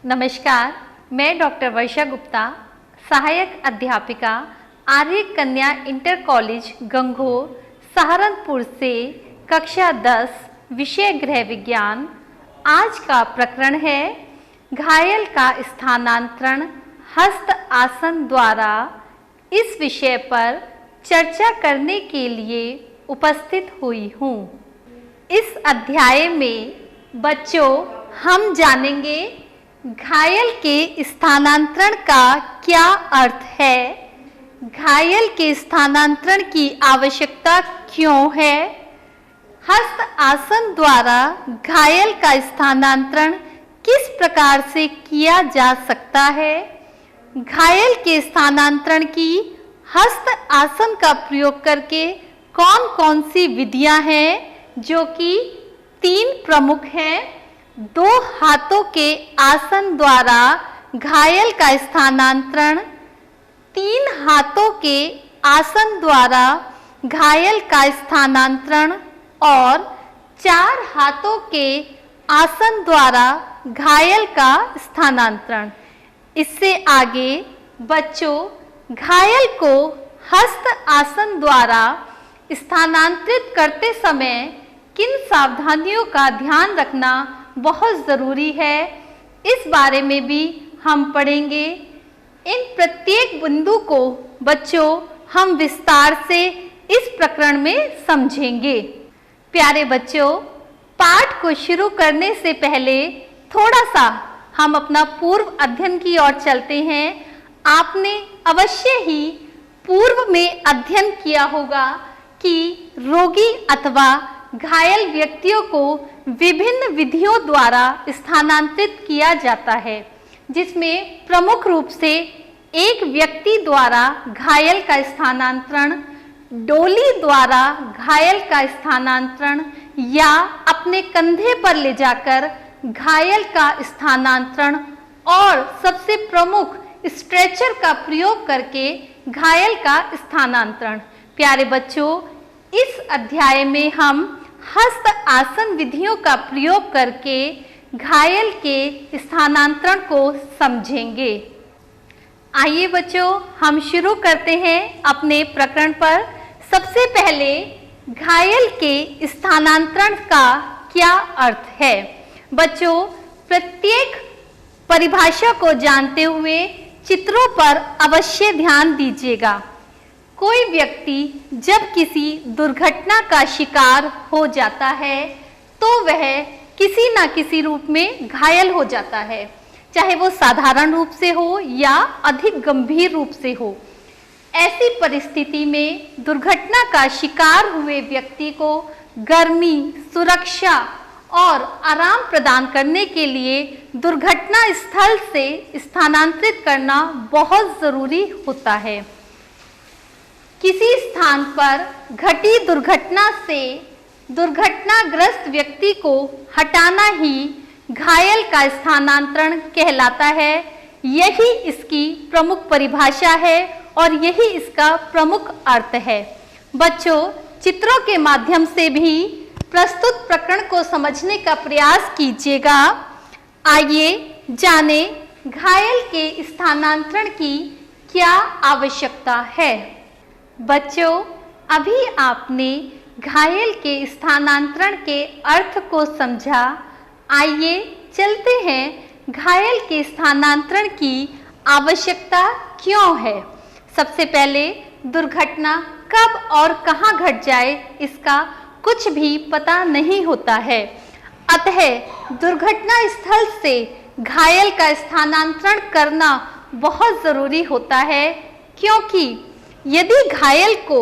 नमस्कार, मैं डॉक्टर वर्षा गुप्ता, सहायक अध्यापिका आर्य कन्या इंटर कॉलेज गंगोह सहारनपुर से कक्षा 10 विषय गृह विज्ञान। आज का प्रकरण है घायल का स्थानांतरण हस्त आसन द्वारा। इस विषय पर चर्चा करने के लिए उपस्थित हुई हूँ। इस अध्याय में बच्चों हम जानेंगे घायल के स्थानांतरण का क्या अर्थ है, घायल के स्थानांतरण की आवश्यकता क्यों है, हस्त आसन द्वारा घायल का स्थानांतरण किस प्रकार से किया जा सकता है, घायल के स्थानांतरण की हस्त आसन का प्रयोग करके कौन कौन सी विधियां हैं जो कि 3 प्रमुख हैं। 2 हाथों के आसन द्वारा घायल का स्थानांतरण, 3 हाथों के आसन द्वारा घायल का स्थानांतरण और 4 हाथों के आसन द्वारा घायल का स्थानांतरण। इससे आगे बच्चों घायल को हस्त आसन द्वारा स्थानांतरित करते समय किन सावधानियों का ध्यान रखना बहुत ज़रूरी है, इस बारे में भी हम पढ़ेंगे। इन प्रत्येक बिंदु को बच्चों हम विस्तार से इस प्रकरण में समझेंगे। प्यारे बच्चों, पाठ को शुरू करने से पहले थोड़ा सा हम अपना पूर्व अध्ययन की ओर चलते हैं। आपने अवश्य ही पूर्व में अध्ययन किया होगा कि रोगी अथवा घायल व्यक्तियों को विभिन्न विधियों द्वारा स्थानांतरित किया जाता है, जिसमें प्रमुख रूप से एक व्यक्ति द्वारा घायल का स्थानांतरण, डोली द्वारा घायल का स्थानांतरण या अपने कंधे पर ले जाकर घायल का स्थानांतरण और सबसे प्रमुख स्ट्रेचर का प्रयोग करके घायल का स्थानांतरण। प्यारे बच्चों, इस अध्याय में हम हस्त आसन विधियों का प्रयोग करके घायल के स्थानांतरण को समझेंगे। आइए बच्चों, हम शुरू करते हैं अपने प्रकरण पर। सबसे पहले घायल के स्थानांतरण का क्या अर्थ है। बच्चों, प्रत्येक परिभाषा को जानते हुए चित्रों पर अवश्य ध्यान दीजिएगा। कोई व्यक्ति जब किसी दुर्घटना का शिकार हो जाता है तो वह किसी न किसी रूप में घायल हो जाता है, चाहे वो साधारण रूप से हो या अधिक गंभीर रूप से हो। ऐसी परिस्थिति में दुर्घटना का शिकार हुए व्यक्ति को गर्मी, सुरक्षा और आराम प्रदान करने के लिए दुर्घटना स्थल से स्थानांतरित करना बहुत ज़रूरी होता है। किसी स्थान पर घटी दुर्घटना से दुर्घटनाग्रस्त व्यक्ति को हटाना ही घायल का स्थानांतरण कहलाता है। यही इसकी प्रमुख परिभाषा है और यही इसका प्रमुख अर्थ है। बच्चों, चित्रों के माध्यम से भी प्रस्तुत प्रकरण को समझने का प्रयास कीजिएगा। आइए जाने घायल के स्थानांतरण की क्या आवश्यकता है। बच्चों, अभी आपने घायल के स्थानांतरण के अर्थ को समझा। आइए चलते हैं घायल के स्थानांतरण की आवश्यकता क्यों है। सबसे पहले दुर्घटना कब और कहाँ घट जाए इसका कुछ भी पता नहीं होता है, अतः दुर्घटना स्थल से घायल का स्थानांतरण करना बहुत ज़रूरी होता है, क्योंकि यदि घायल को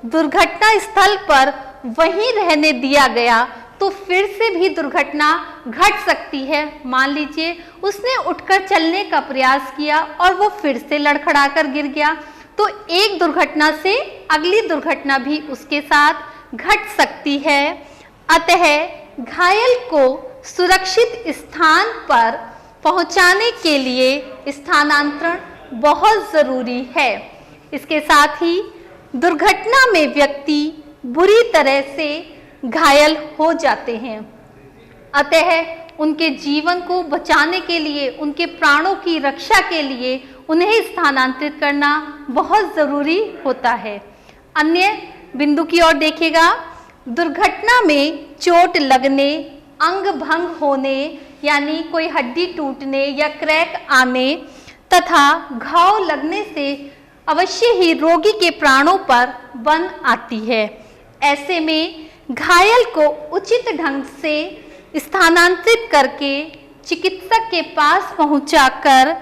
दुर्घटना स्थल पर वहीं रहने दिया गया तो फिर से भी दुर्घटना घट सकती है। मान लीजिए उसने उठकर चलने का प्रयास किया और वो फिर से लड़खड़ाकर गिर गया, तो एक दुर्घटना से अगली दुर्घटना भी उसके साथ घट सकती है। अतः घायल को सुरक्षित स्थान पर पहुंचाने के लिए स्थानांतरण बहुत ज़रूरी है। इसके साथ ही दुर्घटना में व्यक्ति बुरी तरह से घायल हो जाते हैं, अतः उनके जीवन को बचाने के लिए, उनके प्राणों की रक्षा के लिए उन्हें स्थानांतरित करना बहुत ज़रूरी होता है। अन्य बिंदु की ओर देखिएगा, दुर्घटना में चोट लगने, अंग भंग होने यानी कोई हड्डी टूटने या क्रैक आने तथा घाव लगने से अवश्य ही रोगी के प्राणों पर बन आती है। ऐसे में घायल को उचित ढंग से स्थानांतरित करके चिकित्सक के पास पहुंचाकर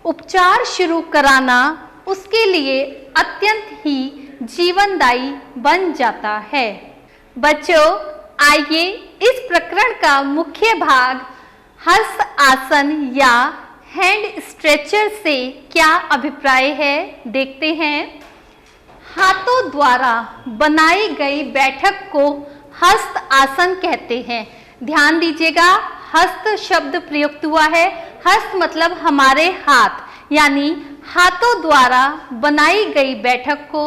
उपचार शुरू कराना उसके लिए अत्यंत ही जीवनदायी बन जाता है। बच्चों, आइए इस प्रकरण का मुख्य भाग हस्त आसन या हैंड स्ट्रेचर से क्या अभिप्राय है देखते हैं। हाथों द्वारा बनाई गई बैठक को हस्त आसन कहते हैं। ध्यान दीजिएगा, हस्त शब्द प्रयुक्त हुआ है। हस्त मतलब हमारे हाथ, यानी हाथों द्वारा बनाई गई बैठक को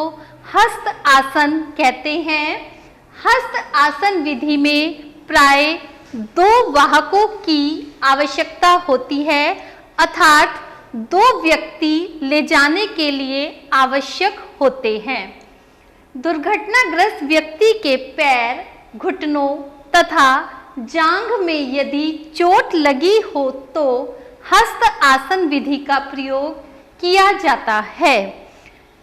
हस्त आसन कहते हैं। हस्त आसन विधि में प्राय 2 वाहकों की आवश्यकता होती है, अर्थात 2 व्यक्ति ले जाने के लिए आवश्यक होते हैं। दुर्घटनाग्रस्त व्यक्ति के पैर, घुटनों तथा जांघ में यदि चोट लगी हो तो हस्त आसन विधि का प्रयोग किया जाता है।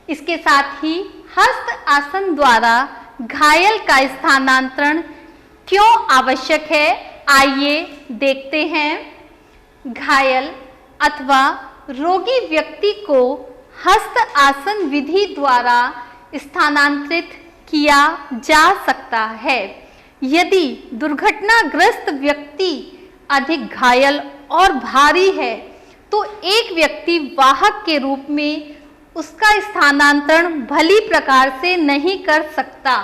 इसके साथ ही हस्त आसन द्वारा घायल का स्थानांतरण क्यों आवश्यक है, आइए देखते हैं। घायल अथवा रोगी व्यक्ति को हस्त आसन विधि द्वारा स्थानांतरित किया जा सकता है। यदि दुर्घटनाग्रस्त व्यक्ति अधिक घायल और भारी है तो एक व्यक्ति वाहक के रूप में उसका स्थानांतरण भली प्रकार से नहीं कर सकता।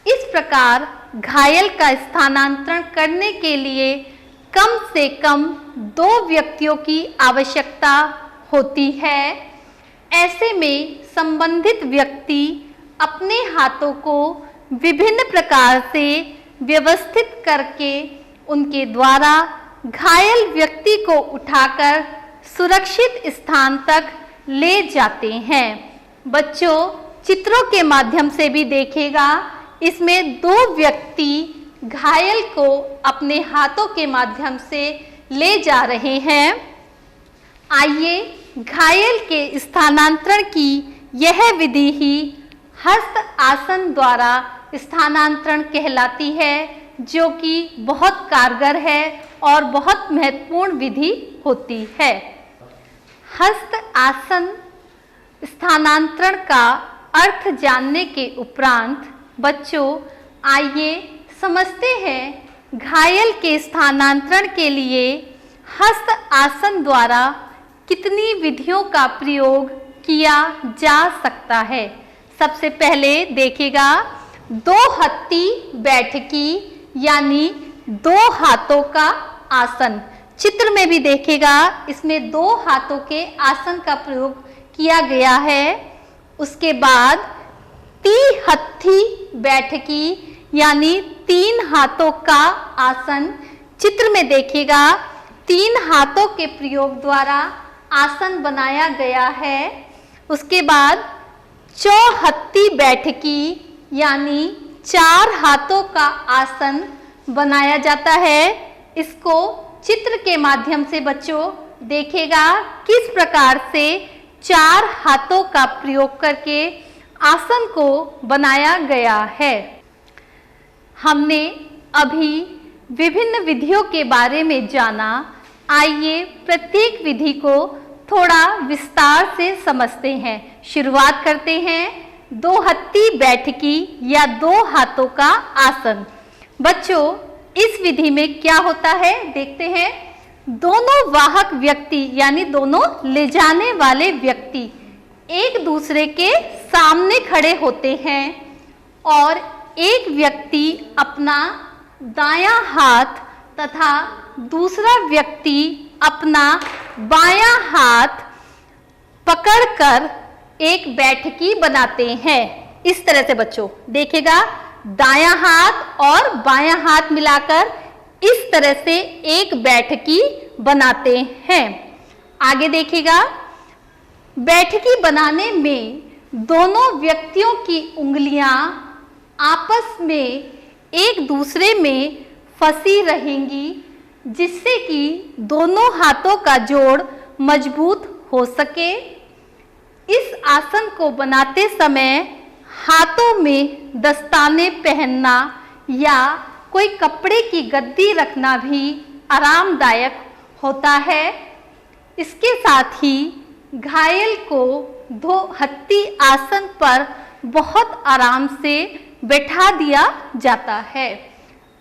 इस प्रकार घायल का स्थानांतरण करने के लिए कम से कम 2 व्यक्तियों की आवश्यकता होती है। ऐसे में संबंधित व्यक्ति अपने हाथों को विभिन्न प्रकार से व्यवस्थित करके उनके द्वारा घायल व्यक्ति को उठाकर सुरक्षित स्थान तक ले जाते हैं। बच्चों, चित्रों के माध्यम से भी देखिएगा, इसमें 2 व्यक्ति घायल को अपने हाथों के माध्यम से ले जा रहे हैं। आइए घायल के स्थानांतरण की यह विधि ही हस्त आसन द्वारा स्थानांतरण कहलाती है, जो कि बहुत कारगर है और बहुत महत्वपूर्ण विधि होती है। हस्त आसन स्थानांतरण का अर्थ जानने के उपरांत बच्चों, आइए समझते हैं घायल के स्थानांतरण के लिए हस्त आसन द्वारा कितनी विधियों का प्रयोग किया जा सकता है। सबसे पहले देखिएगा, 2 हत्ती बैठकी यानी 2 हाथों का आसन। चित्र में भी देखिएगा, इसमें 2 हाथों के आसन का प्रयोग किया गया है। उसके बाद 3 हत्थी बैठकी यानी 3 हाथों का आसन। चित्र में देखिएगा, 3 हाथों के प्रयोग द्वारा आसन बनाया गया है। उसके बाद चौहत्ती बैठकी यानी 4 हाथों का आसन बनाया जाता है। इसको चित्र के माध्यम से बच्चों देखिएगा, किस प्रकार से 4 हाथों का प्रयोग करके आसन को बनाया गया है। हमने अभी विभिन्न विधियों के बारे में जाना। आइए प्रत्येक विधि को थोड़ा विस्तार से समझते हैं। शुरुआत करते हैं 2 हत्ती बैठकी या 2 हाथों का आसन। बच्चों, इस विधि में क्या होता है देखते हैं। दोनों वाहक व्यक्ति यानी दोनों ले जाने वाले व्यक्ति एक दूसरे के सामने खड़े होते हैं और एक व्यक्ति अपना दायां हाथ तथा दूसरा व्यक्ति अपना बायां हाथ पकड़कर एक बैठकी बनाते हैं। इस तरह से बच्चों देखिएगा, दायां हाथ और बायां हाथ मिलाकर इस तरह से एक बैठकी बनाते हैं। आगे देखिएगा, बैठकी बनाने में दोनों व्यक्तियों की उंगलियां आपस में एक दूसरे में फंसी रहेंगी, जिससे कि दोनों हाथों का जोड़ मजबूत हो सके। इस आसन को बनाते समय हाथों में दस्ताने पहनना या कोई कपड़े की गद्दी रखना भी आरामदायक होता है। इसके साथ ही घायल को दो हत्ती आसन पर बहुत आराम से बैठा दिया जाता है।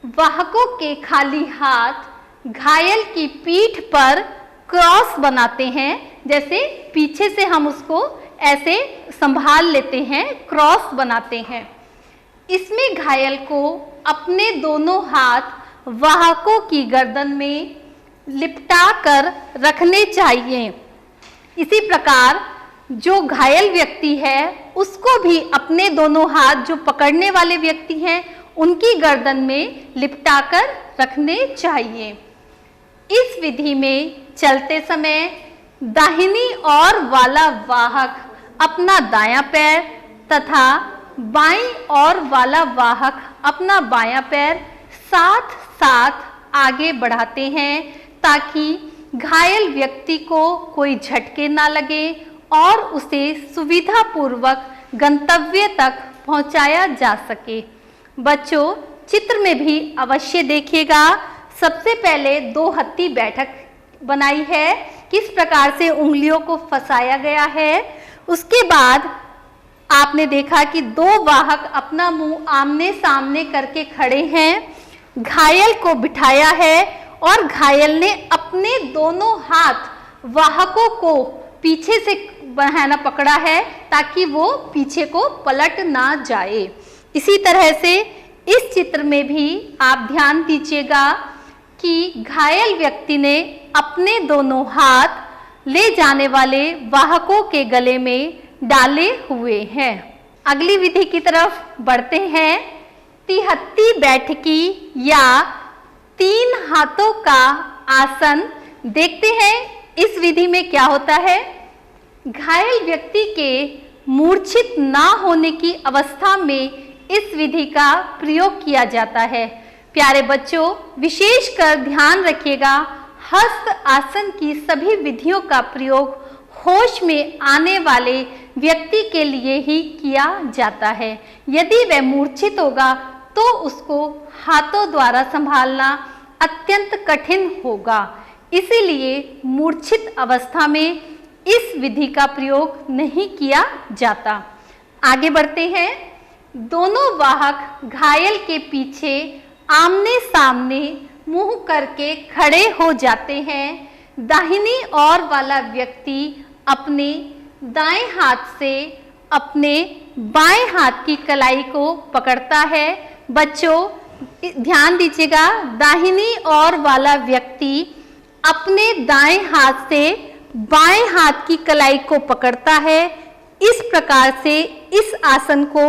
वाहकों के खाली हाथ घायल की पीठ पर क्रॉस बनाते हैं, जैसे पीछे से हम उसको ऐसे संभाल लेते हैं, क्रॉस बनाते हैं। इसमें घायल को अपने दोनों हाथ वाहकों की गर्दन में लिपटा कर रखने चाहिए। इसी प्रकार जो घायल व्यक्ति है उसको भी अपने दोनों हाथ जो पकड़ने वाले व्यक्ति हैं उनकी गर्दन में लिपटा कर रखने चाहिए। इस विधि में चलते समय दाहिनी ओर वाला वाहक अपना दायां पैर तथा बाईं ओर वाला वाहक अपना बायां पैर साथ साथ आगे बढ़ाते हैं, ताकि घायल व्यक्ति को कोई झटके ना लगे और उसे सुविधापूर्वक गंतव्य तक पहुंचाया जा सके। बच्चों, चित्र में भी अवश्य देखिएगा। सबसे पहले दो हत्ती बैठक बनाई है, किस प्रकार से उंगलियों को फंसाया गया है। उसके बाद आपने देखा कि दो वाहक अपना मुंह आमने सामने करके खड़े हैं, घायल को बिठाया है और घायल ने अपने दोनों हाथ वाहकों को पीछे से बहाना पकड़ा है, ताकि वो पीछे को पलट ना जाए। इसी तरह से इस चित्र में भी आप ध्यान दीजिएगा कि घायल व्यक्ति ने अपने दोनों हाथ ले जाने वाले वाहकों के गले में डाले हुए हैं। अगली विधि की तरफ बढ़ते हैं। तिहत्ती बैठकी या तीन हाथों का आसन देखते हैं। इस विधि में क्या होता है, घायल व्यक्ति के मूर्छित ना होने की अवस्था में इस विधि का प्रयोग किया जाता है। प्यारे बच्चों, विशेषकर ध्यान रखिएगा, हस्त आसन की सभी विधियों का प्रयोग होश में आने वाले व्यक्ति के लिए ही किया जाता है। यदि वह मूर्छित होगा तो उसको हाथों द्वारा संभालना अत्यंत कठिन होगा। इसीलिए मूर्छित अवस्था में इस विधि का प्रयोग नहीं किया जाता। आगे बढ़ते हैं। दोनों वाहक घायल के पीछे आमने सामने मुंह करके खड़े हो जाते हैं। दाहिनी ओर वाला व्यक्ति अपने दाएं हाथ से अपने बाएं हाथ की कलाई को पकड़ता है। बच्चों, ध्यान दीजिएगा, दाहिनी ओर वाला व्यक्ति अपने दाएं हाथ से बाएं हाथ की कलाई को पकड़ता है। इस प्रकार से इस आसन को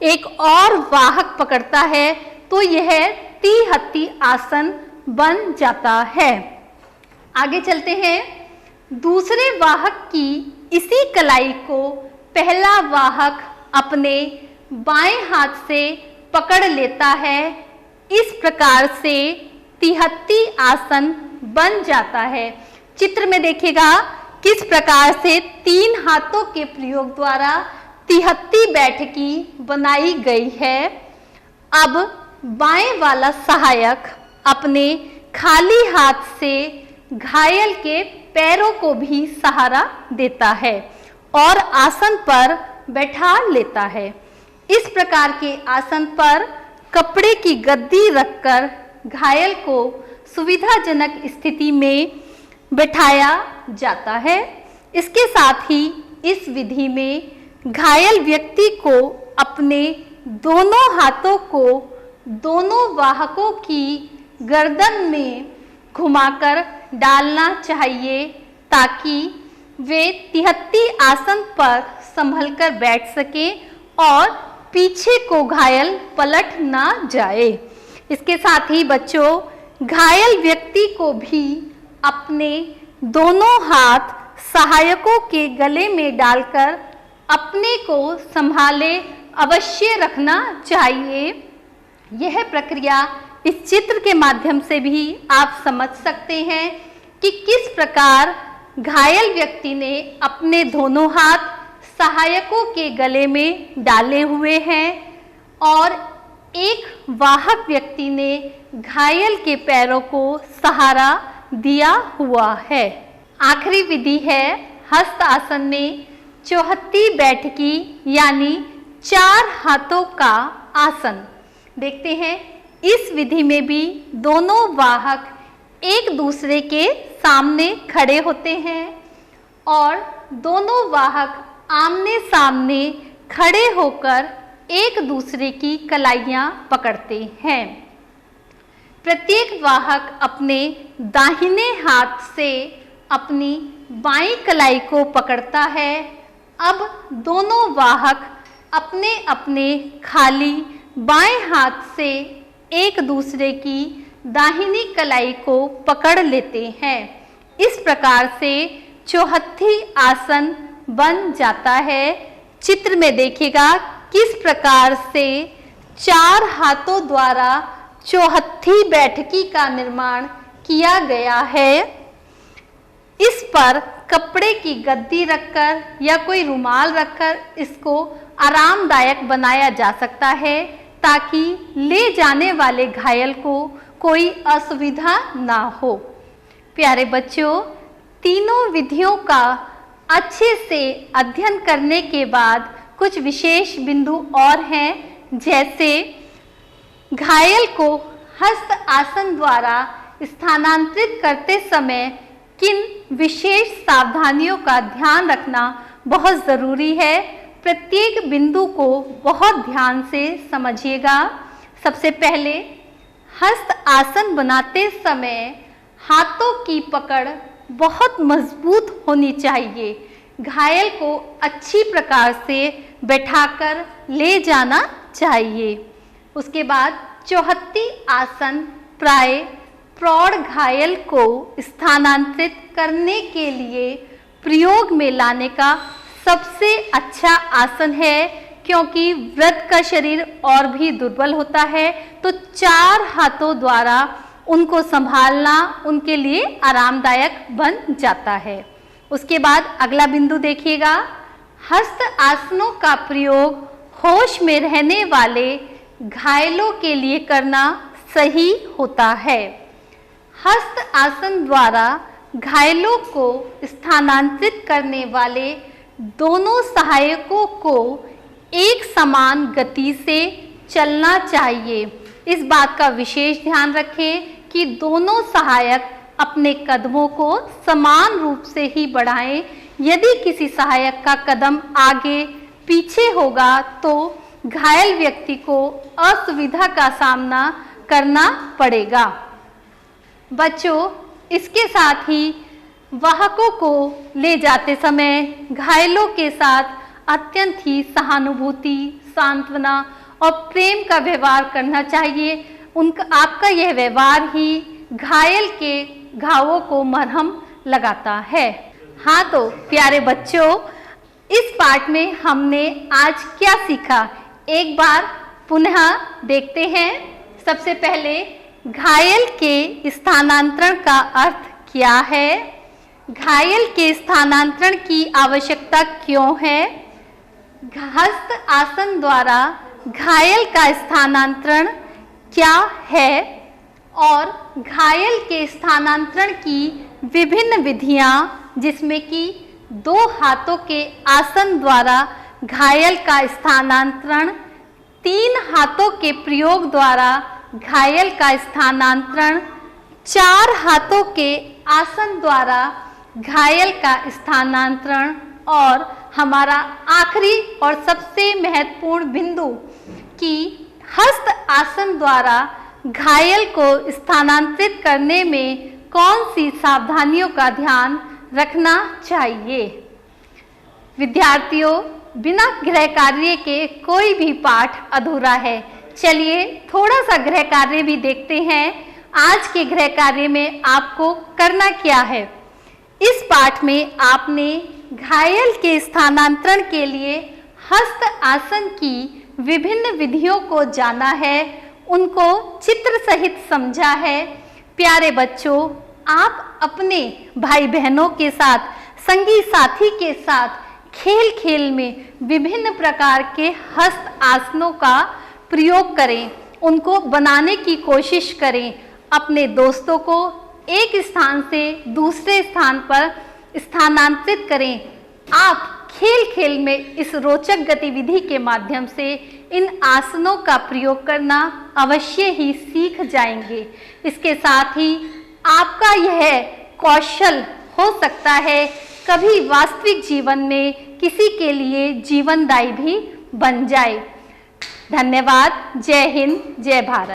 एक और वाहक पकड़ता है तो यह तिहत्ती आसन बन जाता है। आगे चलते हैं। दूसरे वाहक की इसी कलाई को पहला वाहक अपने बाएं हाथ से पकड़ लेता है। इस प्रकार से तिहत्ती आसन बन जाता है। चित्र में देखिएगा किस प्रकार से तीन हाथों के प्रयोग द्वारा तिहत्ती बैठकी बनाई गई है। अब बाएं वाला सहायक अपने खाली हाथ से घायल के पैरों को भी सहारा देता है और आसन पर बैठा लेता है। इस प्रकार के आसन पर कपड़े की गद्दी रखकर घायल को सुविधाजनक स्थिति में बैठाया जाता है। इसके साथ ही इस विधि में घायल व्यक्ति को अपने दोनों हाथों को दोनों वाहकों की गर्दन में घुमाकर डालना चाहिए, ताकि वे तिहत्ती आसन पर संभलकर बैठ सके और पीछे को घायल पलट ना जाए। इसके साथ ही बच्चों, घायल व्यक्ति को भी अपने दोनों हाथ सहायकों के गले में डालकर अपने को संभाले अवश्य रखना चाहिए। यह प्रक्रिया इस चित्र के माध्यम से भी आप समझ सकते हैं कि किस प्रकार घायल व्यक्ति ने अपने दोनों हाथ सहायकों के गले में डाले हुए हैं और एक वाहक व्यक्ति ने घायल के पैरों को सहारा दिया हुआ है। आखिरी विधि है हस्त आसन में चौहत्ती बैठकी यानी 4 हाथों का आसन। देखते हैं इस विधि में भी दोनों वाहक एक दूसरे के सामने खड़े होते हैं और दोनों वाहक आमने सामने खड़े होकर एक दूसरे की कलाइयां पकड़ते हैं। प्रत्येक वाहक अपने दाहिने हाथ से अपनी बाईं कलाई को पकड़ता है। अब दोनों वाहक अपने अपने खाली बाएं हाथ से एक दूसरे की दाहिनी कलाई को पकड़ लेते हैं। इस प्रकार से चौहत्ती आसन बन जाता है। चित्र में देखिएगा किस प्रकार से 4 हाथों द्वारा चौहत्ती बैठकी का निर्माण किया गया है। इस पर कपड़े की गद्दी रखकर या कोई रुमाल रखकर इसको आरामदायक बनाया जा सकता है ताकि ले जाने वाले घायल को कोई असुविधा ना हो। प्यारे बच्चों, तीनों विधियों का अच्छे से अध्ययन करने के बाद कुछ विशेष बिंदु और हैं, जैसे घायल को हस्त आसन द्वारा स्थानांतरित करते समय किन विशेष सावधानियों का ध्यान रखना बहुत ज़रूरी है। प्रत्येक बिंदु को बहुत ध्यान से समझिएगा। सबसे पहले हस्त आसन बनाते समय हाथों की पकड़ बहुत मजबूत होनी चाहिए। घायल को अच्छी प्रकार से बैठाकर ले जाना चाहिए। उसके बाद चौहत्ती आसन प्राय प्रौढ़ घायल को स्थानांतरित करने के लिए प्रयोग में लाने का सबसे अच्छा आसन है, क्योंकि वृद्ध का शरीर और भी दुर्बल होता है, तो 4 हाथों द्वारा उनको संभालना उनके लिए आरामदायक बन जाता है। उसके बाद अगला बिंदु देखिएगा, हस्त आसनों का प्रयोग होश में रहने वाले घायलों के लिए करना सही होता है। हस्त आसन द्वारा घायलों को स्थानांतरित करने वाले दोनों सहायकों को एक समान गति से चलना चाहिए। इस बात का विशेष ध्यान रखें कि दोनों सहायक अपने कदमों को समान रूप से ही बढ़ाएं। यदि किसी सहायक का कदम आगे पीछे होगा तो घायल व्यक्ति को असुविधा का सामना करना पड़ेगा। बच्चों, इसके साथ ही वाहकों को ले जाते समय घायलों के साथ अत्यंत ही सहानुभूति, सांत्वना और प्रेम का व्यवहार करना चाहिए। आपका यह व्यवहार ही घायल के घावों को मरहम लगाता है। हाँ तो प्यारे बच्चों, इस पाठ में हमने आज क्या सीखा, एक बार पुनः देखते हैं। सबसे पहले घायल के स्थानांतरण का अर्थ क्या है, घायल के स्थानांतरण की आवश्यकता क्यों है, हस्त आसन द्वारा घायल का स्थानांतरण क्या है और घायल के स्थानांतरण की विभिन्न विधियां, जिसमें कि 2 हाथों के आसन द्वारा घायल का स्थानांतरण, 3 हाथों के प्रयोग द्वारा घायल का स्थानांतरण, 4 हाथों के आसन द्वारा घायल का स्थानांतरण और हमारा आखिरी और सबसे महत्वपूर्ण बिंदु कि हस्त आसन द्वारा घायल को स्थानांतरित करने में कौन सी सावधानियों का ध्यान रखना चाहिए। विद्यार्थियों, बिना गृह कार्य के कोई भी पाठ अधूरा है। चलिए थोड़ा सा गृह कार्य भी देखते हैं। आज के गृह कार्य में आपको करना क्या है। इस पाठ में आपने घायल के स्थानांतरण के लिए हस्त आसन की विभिन्न विधियों को जाना है, उनको चित्र सहित समझा है। प्यारे बच्चों, आप अपने भाई बहनों के साथ, संगी साथी के साथ खेल खेल में विभिन्न प्रकार के हस्त आसनों का प्रयोग करें, उनको बनाने की कोशिश करें। अपने दोस्तों को एक स्थान से दूसरे स्थान पर स्थानांतरित करें। आप खेल खेल में इस रोचक गतिविधि के माध्यम से इन आसनों का प्रयोग करना अवश्य ही सीख जाएंगे। इसके साथ ही आपका यह कौशल हो सकता है कभी वास्तविक जीवन में किसी के लिए जीवनदायी भी बन जाए। धन्यवाद। जय हिंद, जय भारत।